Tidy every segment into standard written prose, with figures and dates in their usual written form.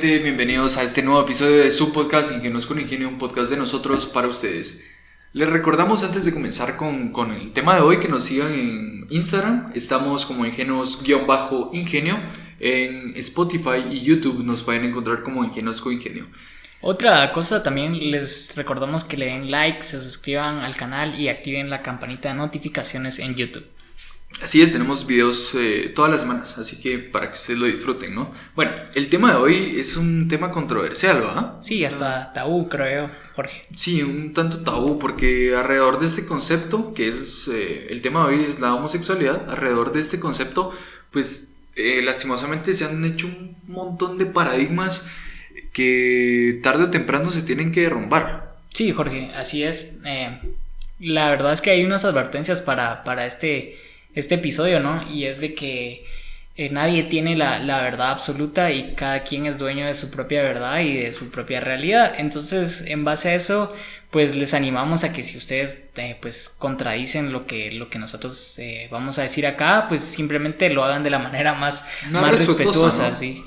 gente? Bienvenidos a este nuevo episodio de su podcast Ingenuos con Ingenio, un podcast de nosotros para ustedes. Les recordamos antes de comenzar con el tema de hoy que nos sigan en Instagram. Estamos como Ingenuos-Ingenio. En Spotify y YouTube nos pueden encontrar como Ingenuos con Ingenio. Otra cosa, también les recordamos que le den like, se suscriban al canal y activen la campanita de notificaciones en YouTube. Así es, tenemos videos todas las semanas, así que para que ustedes lo disfruten, ¿no? Bueno, el tema de hoy es un tema controversial, ¿verdad? Sí, hasta tabú, creo yo, Jorge. Sí, un tanto tabú, porque alrededor de este concepto, que es el tema de hoy es la homosexualidad, alrededor de este concepto, pues lastimosamente se han hecho un montón de paradigmas que tarde o temprano se tienen que derrumbar. Sí, Jorge, así es. La verdad es que hay unas advertencias para este episodio, ¿no? Y es de que nadie tiene la verdad absoluta y cada quien es dueño de su propia verdad y de su propia realidad. Entonces, en base a eso, pues les animamos a que si ustedes pues contradicen lo que nosotros vamos a decir acá, pues simplemente lo hagan de la manera más respetuosa, ¿no? ¿Sí?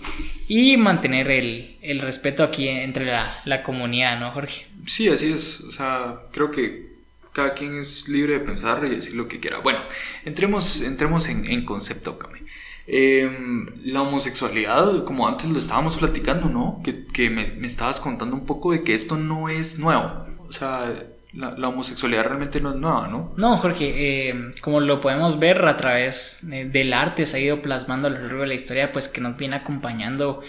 Y mantener el respeto aquí entre la comunidad, ¿no, Jorge? Sí, así es. O sea, creo que cada quien es libre de pensar y decir lo que quiera. Bueno, entremos en concepto, Cami. La homosexualidad, como antes lo estábamos platicando, ¿no? Que me estabas contando un poco de que esto no es nuevo. O sea, la homosexualidad realmente no es nueva, ¿no? No, Jorge, como lo podemos ver a través del arte, se ha ido plasmando a lo largo de la historia, pues que nos viene acompañando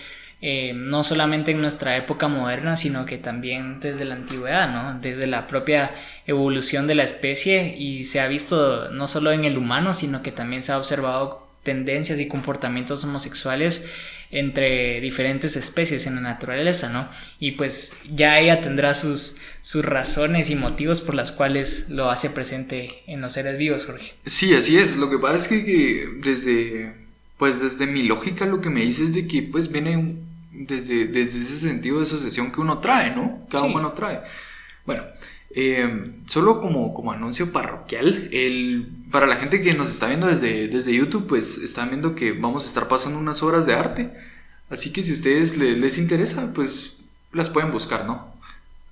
no solamente en nuestra época moderna, sino que también desde la antigüedad, ¿no? Desde la propia evolución de la especie, y se ha visto no solo en el humano, sino que también se ha observado tendencias y comportamientos homosexuales entre diferentes especies en la naturaleza, ¿no? Y pues ya ella tendrá sus razones y motivos por las cuales lo hace presente en los seres vivos, Jorge. Sí, así es. Lo que pasa es que desde mi lógica lo que me dice es de que pues viene desde ese sentido de asociación que uno trae, ¿no? Cada humano trae. Bueno, solo como anuncio parroquial, para la gente que nos está viendo desde YouTube, pues están viendo que vamos a estar pasando unas obras de arte, así que si a ustedes les interesa, pues las pueden buscar, ¿no?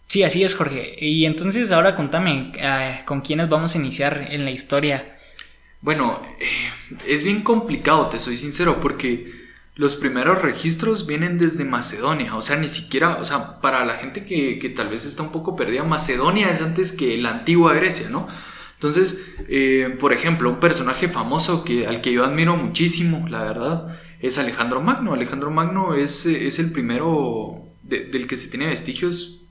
Sí, así es, Jorge. Y entonces ahora contame, ¿con quiénes vamos a iniciar en la historia? Bueno, es bien complicado, te soy sincero, porque los primeros registros vienen desde Macedonia, o sea, ni siquiera, o sea, para la gente que tal vez está un poco perdida, Macedonia es antes que la antigua Grecia, ¿no? Entonces, por ejemplo, un personaje famoso al que yo admiro muchísimo, la verdad, es Alejandro Magno. Alejandro Magno es el primero del que se tiene vestigios,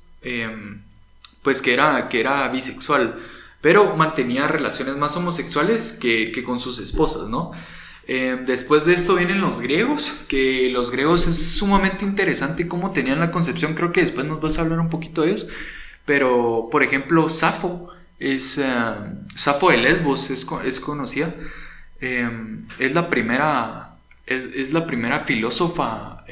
pues que era bisexual, pero mantenía relaciones más homosexuales que con sus esposas, ¿no? Después de esto vienen los griegos, que los griegos es sumamente interesante cómo tenían la concepción. Creo que después nos vas a hablar un poquito de ellos, pero por ejemplo Safo Safo de Lesbos es conocida, es la primera filósofa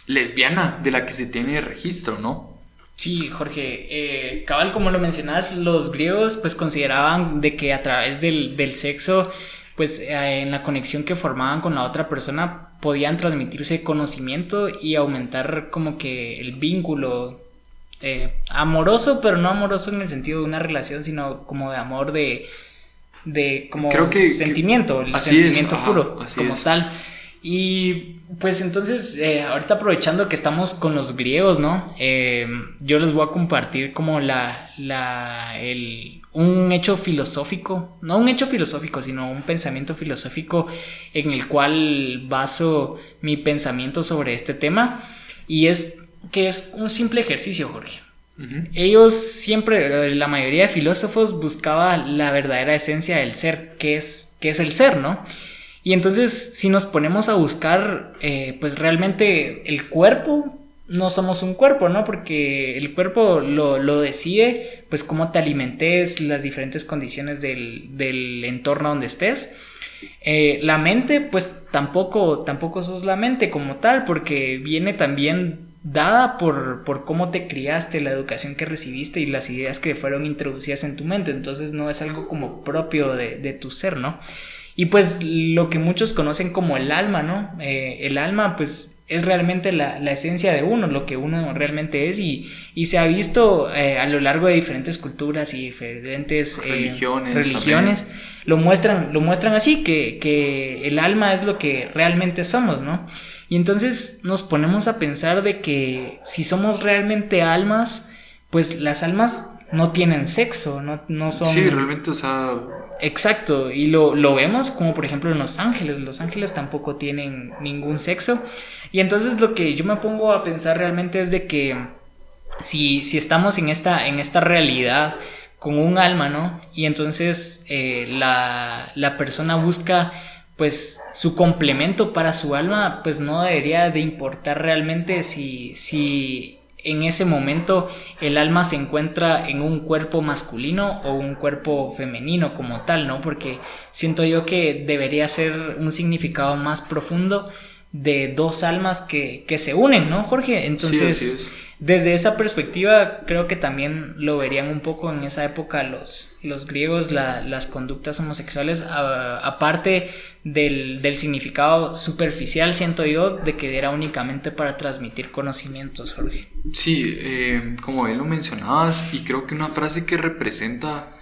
lesbiana de la que se tiene registro, ¿no? Sí, Jorge, cabal, como lo mencionabas, los griegos pues consideraban de que a través del sexo, pues en la conexión que formaban con la otra persona podían transmitirse conocimiento y aumentar como que el vínculo amoroso, pero no amoroso en el sentido de una relación, sino como de amor de como creo que sentimiento, el así sentimiento es, puro, así como es. tal. Y pues entonces, ahorita aprovechando que estamos con los griegos, ¿no? Yo les voy a compartir como un hecho filosófico, no un hecho filosófico, sino un pensamiento filosófico en el cual baso mi pensamiento sobre este tema, y es que es un simple ejercicio, Jorge. Uh-huh. Ellos siempre, la mayoría de filósofos buscaba la verdadera esencia del ser, que es el ser, ¿no? Y entonces, si nos ponemos a buscar, pues realmente el cuerpo, no somos un cuerpo, ¿no? Porque el cuerpo lo decide, pues cómo te alimentes, las diferentes condiciones del entorno donde estés. La mente, pues tampoco sos la mente como tal, porque viene también dada por cómo te criaste, la educación que recibiste y las ideas que fueron introducidas en tu mente. Entonces no es algo como propio de tu ser, ¿no? Y pues lo que muchos conocen como el alma, ¿no? El alma, pues es realmente la esencia de uno, lo que uno realmente es, y se ha visto a lo largo de diferentes culturas y diferentes religiones lo muestran así, que el alma es lo que realmente somos, ¿no? Y entonces nos ponemos a pensar de que si somos realmente almas, pues las almas no tienen sexo, no son... Sí, realmente, o sea... Exacto, y lo vemos como por ejemplo en los ángeles tampoco tienen ningún sexo, y entonces lo que yo me pongo a pensar realmente es de que si estamos en esta realidad con un alma, ¿no? Y entonces la persona busca pues su complemento para su alma, pues no debería de importar realmente si en ese momento el alma se encuentra en un cuerpo masculino o un cuerpo femenino como tal, ¿no? Porque siento yo que debería ser un significado más profundo de dos almas que se unen, ¿no, Jorge? Entonces, sí, desde esa perspectiva creo que también lo verían un poco en esa época los griegos, las conductas homosexuales, aparte del significado superficial, siento yo, de que era únicamente para transmitir conocimientos, Jorge. Sí, como bien lo mencionabas, y creo que una frase que representa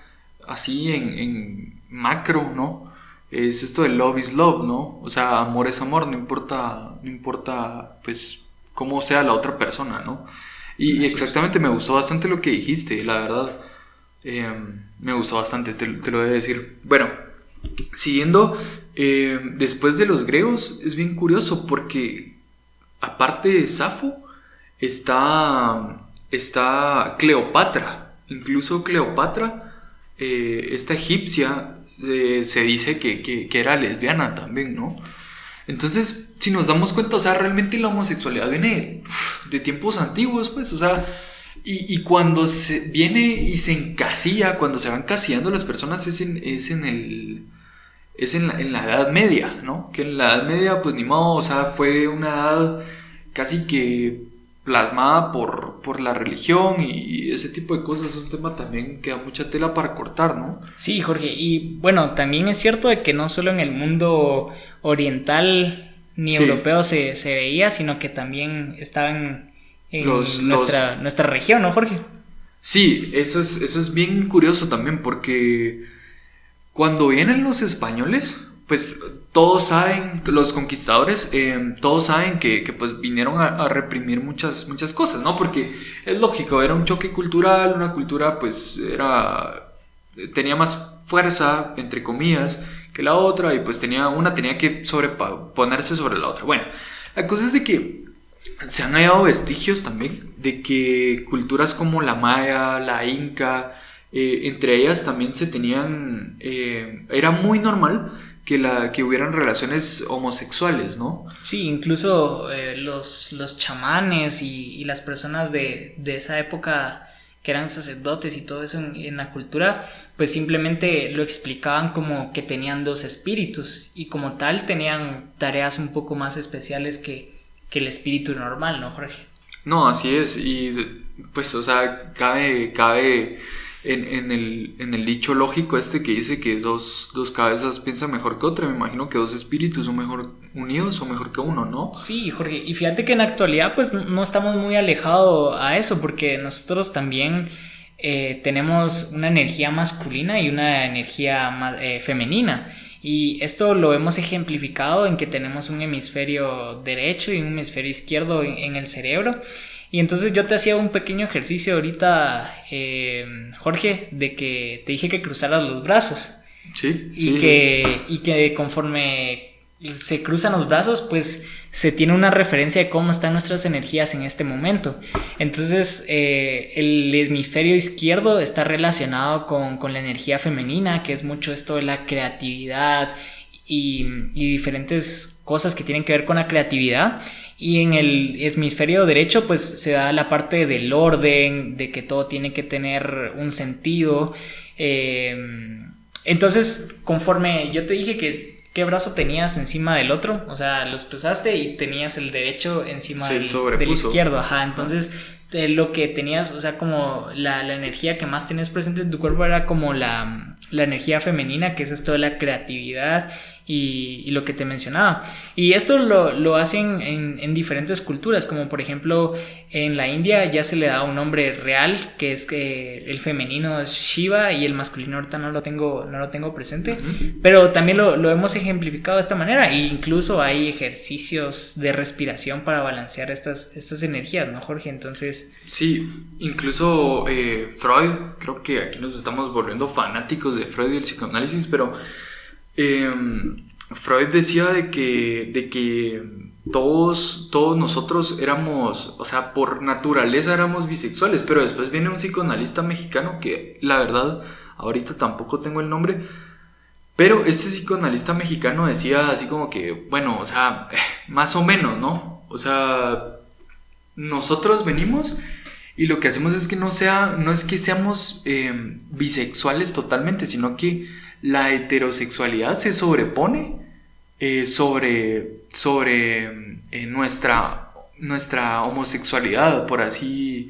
así en macro, ¿no? Es esto de love is love, ¿no? O sea, amor es amor, no importa pues cómo sea la otra persona, ¿no? Y exactamente, me gustó bastante lo que dijiste, la verdad. Me gustó bastante, te lo voy a decir. Bueno, siguiendo, después de los griegos, es bien curioso porque aparte de Safo, está Cleopatra. Incluso Cleopatra, esta egipcia, se dice que era lesbiana también, ¿no? Entonces, si nos damos cuenta, o sea, realmente la homosexualidad viene de tiempos antiguos, pues, o sea, y cuando se viene y se encasilla, cuando se van encasillando las personas es en la Edad Media, ¿no? Que en la Edad Media, pues ni modo, o sea, fue una edad casi que plasmada por la religión y ese tipo de cosas. Es un tema también que da mucha tela para cortar, ¿no? Sí, Jorge, y bueno, también es cierto de que no solo en el mundo oriental ni europeo se veía, sino que también estaban en nuestra región, ¿no, Jorge? Sí, eso es bien curioso también, porque cuando vienen los españoles, pues todos saben, los conquistadores, todos saben que pues vinieron a reprimir muchas cosas, ¿no? Porque es lógico, era un choque cultural, una cultura pues tenía más fuerza, entre comillas, que la otra, y pues una tenía que ponerse sobre la otra. Bueno, la cosa es de que se han hallado vestigios también de que culturas como la maya, la inca, entre ellas también se tenían, era muy normal que hubieran relaciones homosexuales, ¿no? Sí, incluso los chamanes y las personas de esa época que eran sacerdotes y todo eso en la cultura, pues simplemente lo explicaban como que tenían dos espíritus y como tal tenían tareas un poco más especiales que el espíritu normal, ¿no, Jorge? No, así es, y pues, o sea, cabe en el dicho lógico que dice que dos cabezas piensan mejor que otra. Me imagino que dos espíritus son mejor unidos o mejor que uno, ¿no? Sí, Jorge, y fíjate que en la actualidad pues no estamos muy alejados a eso, porque nosotros también tenemos una energía masculina y una energía femenina. Y esto lo hemos ejemplificado en que tenemos un hemisferio derecho y un hemisferio izquierdo en el cerebro. Y entonces yo te hacía un pequeño ejercicio ahorita, Jorge, de que te dije que cruzaras los brazos. Sí. Y que conforme se cruzan los brazos, pues se tiene una referencia de cómo están nuestras energías en este momento. Entonces el hemisferio izquierdo está relacionado con la energía femenina, que es mucho esto de la creatividad y diferentes cosas que tienen que ver con la creatividad. Y en el hemisferio derecho pues se da la parte del orden, de que todo tiene que tener un sentido. Entonces, conforme yo te dije que qué brazo tenías encima del otro, o sea, los cruzaste y tenías el derecho encima del izquierdo, ajá, entonces lo que tenías, o sea, como la energía que más tenías presente en tu cuerpo era como la la energía femenina, que es esto de la creatividad y lo que te mencionaba. Y esto lo hacen en diferentes culturas, como por ejemplo en la India ya se le da un nombre real, que es que el femenino es Shiva y el masculino ahorita no lo tengo presente, pero también lo hemos ejemplificado de esta manera, e incluso hay ejercicios de respiración para balancear estas energías, ¿no, Jorge? Entonces... Sí, incluso Freud, creo que aquí nos estamos volviendo fanáticos de Freud y el psicoanálisis, pero Freud decía de que todos nosotros éramos, o sea, por naturaleza éramos bisexuales, pero después viene un psicoanalista mexicano que la verdad ahorita tampoco tengo el nombre, pero este psicoanalista mexicano decía así como que, bueno, o sea, más o menos, ¿no? O sea, nosotros venimos y lo que hacemos es que no es que seamos bisexuales totalmente, sino que la heterosexualidad se sobrepone sobre nuestra homosexualidad, por así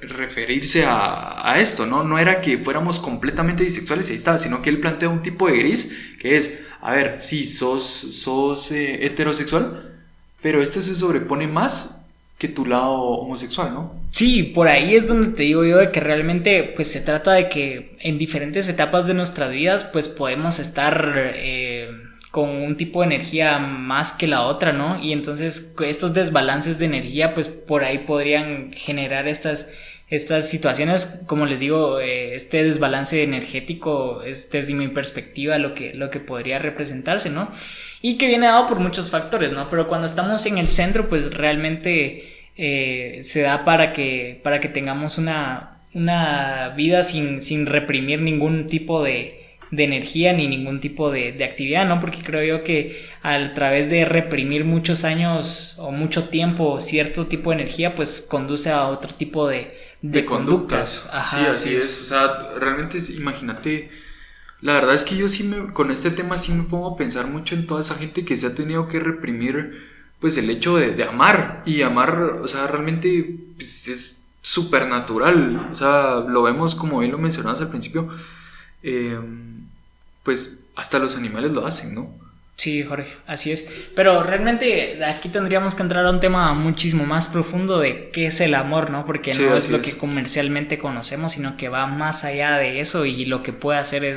referirse a esto, ¿no? No era que fuéramos completamente bisexuales y ahí está, sino que él plantea un tipo de gris que es, a ver, sí, sos heterosexual, pero este se sobrepone más que tu lado homosexual, ¿no? Sí, por ahí es donde te digo yo de que realmente pues se trata de que en diferentes etapas de nuestras vidas pues podemos estar con un tipo de energía más que la otra, ¿no? Y entonces estos desbalances de energía pues por ahí podrían generar estas situaciones, como les digo, este desbalance energético es desde mi perspectiva lo que podría representarse, ¿no? Y que viene dado por muchos factores, ¿no? Pero cuando estamos en el centro, pues realmente se da para que tengamos una vida sin reprimir ningún tipo de energía ni ningún tipo de actividad, ¿no? Porque creo yo que a través de reprimir muchos años o mucho tiempo cierto tipo de energía, pues conduce a otro tipo de conductas. Ajá, sí, así es. O sea, realmente imagínate, la verdad es que yo con este tema sí me pongo a pensar mucho en toda esa gente que se ha tenido que reprimir, pues el hecho de amar, y amar, o sea, realmente pues, es súper natural, o sea, lo vemos como bien lo mencionabas al principio, pues hasta los animales lo hacen, ¿no? Sí, Jorge, así es. Pero realmente aquí tendríamos que entrar a un tema muchísimo más profundo de qué es el amor, ¿no? Porque sí, no es lo que comercialmente conocemos, sino que va más allá de eso, y lo que puede hacer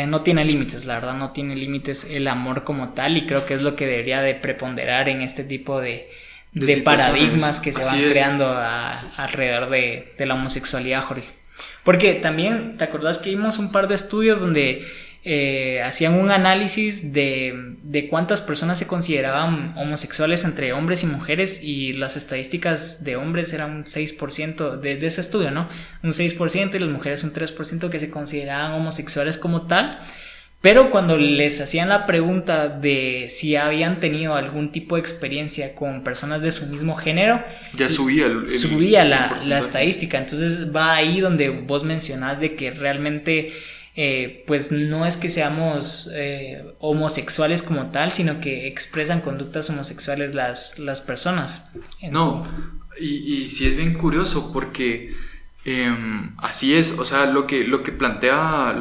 no tiene límites, la verdad, no tiene límites el amor como tal, y creo que es lo que debería de preponderar en este tipo de paradigmas que se van creando alrededor de la homosexualidad, Jorge. Porque también, ¿te acordás que vimos un par de estudios donde hacían un análisis de cuántas personas se consideraban homosexuales entre hombres y mujeres, y las estadísticas de hombres eran un 6% de ese estudio, ¿no? Un 6%, y las mujeres un 3% que se consideraban homosexuales como tal? Pero cuando les hacían la pregunta de si habían tenido algún tipo de experiencia con personas de su mismo género, ya subía la estadística. Entonces va ahí donde vos mencionás de que realmente pues no es que seamos homosexuales como tal, sino que expresan conductas homosexuales las personas. Y sí es bien curioso porque así es, o sea, lo que planteaba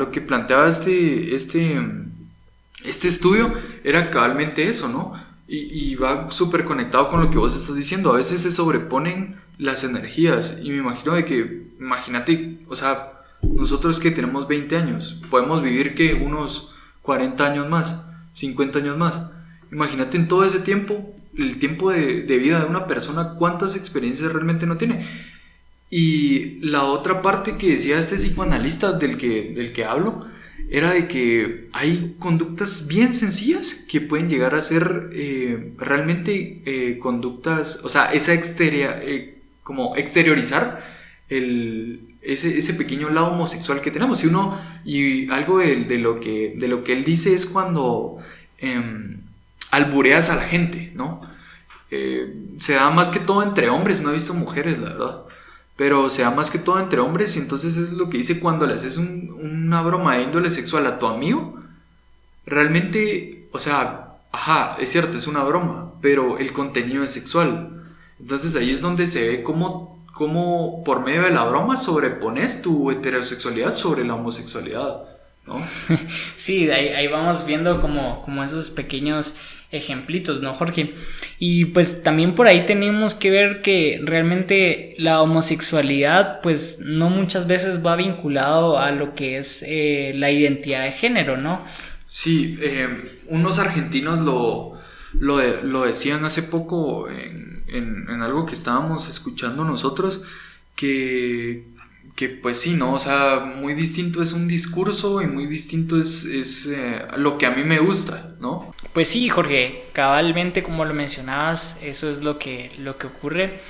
este estudio era cabalmente eso, ¿no? Y va súper conectado con lo que vos estás diciendo. A veces se sobreponen las energías, y me imagino de que, imagínate, o sea, nosotros que tenemos 20 años, podemos vivir que unos 40 años más, 50 años más. Imagínate en todo ese tiempo, el tiempo de vida de una persona, cuántas experiencias realmente no tiene. Y la otra parte que decía este psicoanalista del que hablo, era de que hay conductas bien sencillas que pueden llegar a ser realmente conductas, o sea, como exteriorizar ese pequeño lado homosexual que tenemos. Y algo de lo que él dice es cuando albureas a la gente, ¿no? Se da más que todo entre hombres, no he visto mujeres, la verdad, pero se da más que todo entre hombres. Y entonces es lo que dice: cuando le haces una broma de índole sexual a tu amigo, realmente, o sea, ajá, es cierto, es una broma, pero el contenido es sexual. Entonces ahí es donde se ve cómo cómo por medio de la broma sobrepones tu heterosexualidad sobre la homosexualidad, ¿no? Sí, ahí vamos viendo como esos pequeños ejemplitos, ¿no, Jorge? Y pues también por ahí tenemos que ver que realmente la homosexualidad pues no muchas veces va vinculado a lo que es la identidad de género, ¿no? Sí, unos argentinos lo decían hace poco en algo que estábamos escuchando nosotros, que pues sí, ¿no? O sea, muy distinto es un discurso y muy distinto es lo que a mí me gusta, ¿no? Pues sí, Jorge, cabalmente como lo mencionabas, eso es lo que ocurre.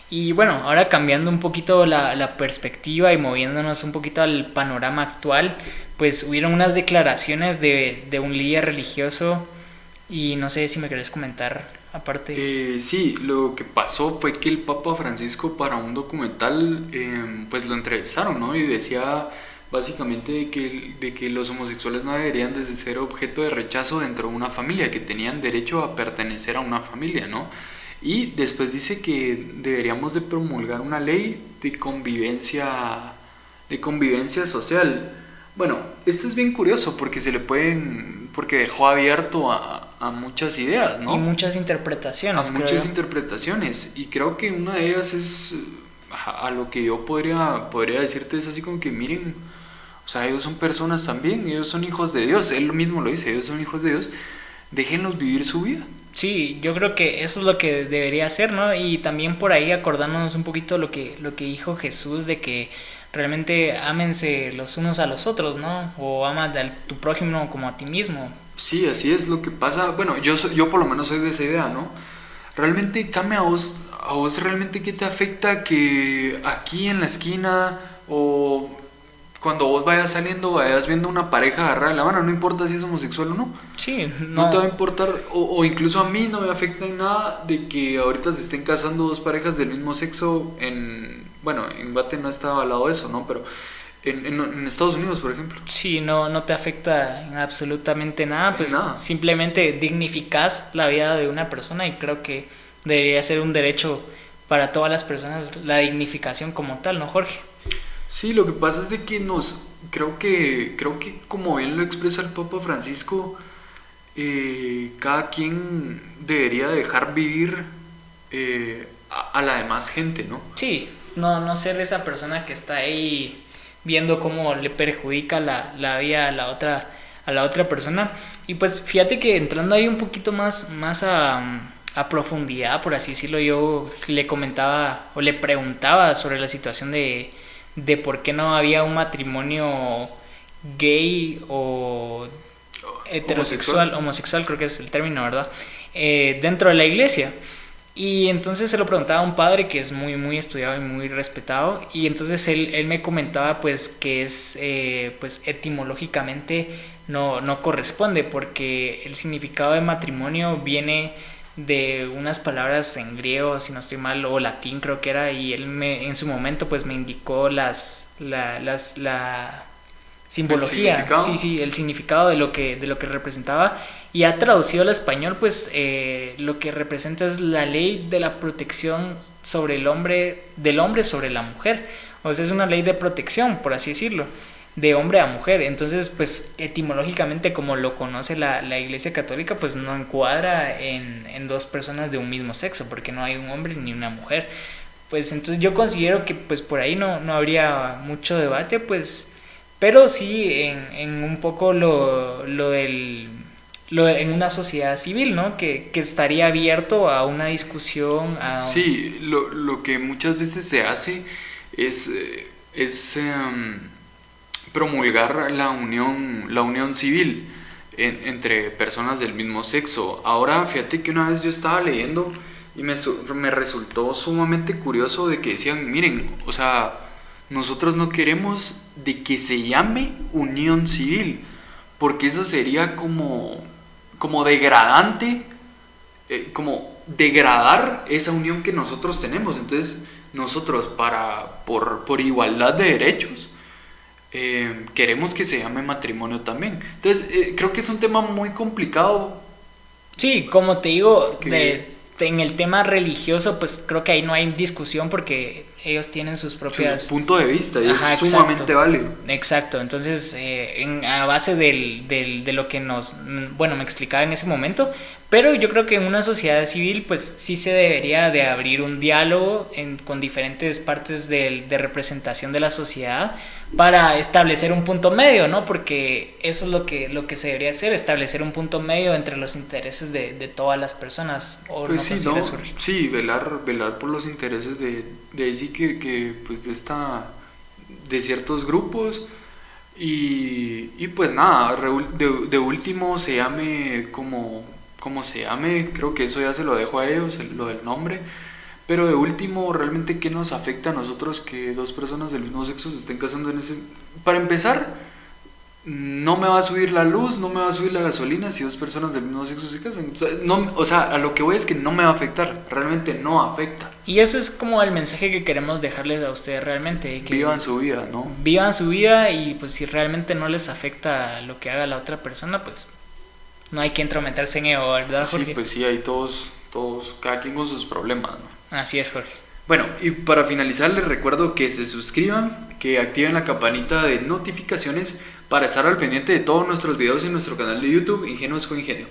Y bueno, ahora cambiando un poquito la perspectiva y moviéndonos un poquito al panorama actual, pues hubieron unas declaraciones de un líder religioso y no sé si me querés comentar aparte. Sí, lo que pasó fue que el Papa Francisco para un documental pues lo entrevistaron, ¿no? Y decía básicamente de que los homosexuales no deberían de ser objeto de rechazo dentro de una familia, que tenían derecho a pertenecer a una familia, ¿no? Y después dice que deberíamos de promulgar una ley de convivencia social. Bueno, esto es bien curioso porque porque dejó abierto a muchas ideas, ¿no? Y muchas interpretaciones. A muchas interpretaciones. Y creo que una de ellas es, a lo que yo podría decirte es así como que miren, o sea, ellos son personas también, ellos son hijos de Dios, él mismo lo dice, ellos son hijos de Dios, déjenlos vivir su vida. Sí, yo creo que eso es lo que debería hacer, ¿no? Y también por ahí acordándonos un poquito lo que dijo Jesús de que realmente ámense los unos a los otros, ¿no? O ama a tu prójimo como a ti mismo. Sí, así es lo que pasa. Bueno, yo por lo menos soy de esa idea, ¿no? Realmente cambia a vos realmente qué te afecta que aquí en la esquina o cuando vos vayas saliendo vayas viendo una pareja agarrada de la mano, no importa si es homosexual o no. Sí, No te va a importar, o incluso a mí no me afecta en nada de que ahorita se estén casando dos parejas del mismo sexo bueno, en Guate no está avalado eso, ¿no? Pero en Estados Unidos, por ejemplo. Sí, no te afecta en absolutamente nada, pues Nada. simplemente dignificas la vida de una persona y creo que debería ser un derecho para todas las personas la dignificación como tal, ¿no, Jorge? Sí, lo que pasa es de que creo que como bien lo expresa el Papa Francisco, cada quien debería dejar vivir a la demás gente, ¿no? Sí, no ser esa persona que está ahí viendo cómo le perjudica la vida a la otra persona. Y pues fíjate que entrando ahí un poquito más a profundidad, por así decirlo, yo le comentaba o le preguntaba sobre la situación de por qué no había un matrimonio gay o heterosexual, homosexual creo que es el término, ¿verdad? Dentro de la iglesia. Y entonces se lo preguntaba a un padre que es muy estudiado y muy respetado, y entonces él me comentaba pues que es pues etimológicamente no corresponde, porque el significado de matrimonio viene de unas palabras en griego, si no estoy mal, o latín creo que era, y él en su momento pues me indicó la simbología, sí, el significado de lo que representaba, y ha traducido al español pues lo que representa es la ley de la protección sobre del hombre sobre la mujer, o sea, es una ley de protección, por así decirlo, de hombre a mujer. Entonces pues etimológicamente, como lo conoce la Iglesia Católica, pues no encuadra en dos personas de un mismo sexo, porque no hay un hombre ni una mujer. Pues entonces yo considero que pues por ahí no habría mucho debate, pues, pero sí en un poco en una sociedad civil, ¿no? Que estaría abierto a una discusión. Sí, lo que muchas veces se hace es promulgar la unión civil entre personas del mismo sexo. Ahora, fíjate que una vez yo estaba leyendo y me resultó sumamente curioso de que decían, miren, o sea, nosotros no queremos de que se llame unión civil, porque eso sería como degradante, como degradar esa unión que nosotros tenemos. Entonces nosotros por igualdad de derechos queremos que se llame matrimonio también. Entonces creo que es un tema muy complicado. Sí, como te digo, en el tema religioso, pues creo que ahí no hay discusión porque ellos tienen sus propias... Su punto de vista y Ajá, es sumamente válido. Exacto, entonces a base de lo que bueno, me explicaba en ese momento, pero yo creo que en una sociedad civil pues sí se debería de abrir un diálogo con diferentes partes de representación de la sociedad para establecer un punto medio, ¿no? Porque eso es lo que se debería hacer, establecer un punto medio entre los intereses de todas las personas. ¿O pues no sí, consideras, Jorge? sí, velar por los intereses de ahí sí que pues de ciertos grupos y pues nada, de último se llame como se llame, creo que eso ya se lo dejo a ellos, lo del nombre. Pero de último, realmente, ¿qué nos afecta a nosotros que dos personas del mismo sexo se estén casando en ese...? Para empezar, no me va a subir la luz, no me va a subir la gasolina si dos personas del mismo sexo se casan. O sea, a lo que voy es que no me va a afectar, realmente no afecta. Y eso es como el mensaje que queremos dejarles a ustedes realmente. Que vivan su vida, ¿no? Vivan su vida y pues si realmente no les afecta lo que haga la otra persona, pues no hay que entrometerse en ello, ¿verdad, Jorge? Sí, pues sí, hay todos, cada quien con sus problemas, ¿no? Así es, Jorge. Bueno, y para finalizar les recuerdo que se suscriban, que activen la campanita de notificaciones para estar al pendiente de todos nuestros videos en nuestro canal de YouTube Ingenuos con Ingenio.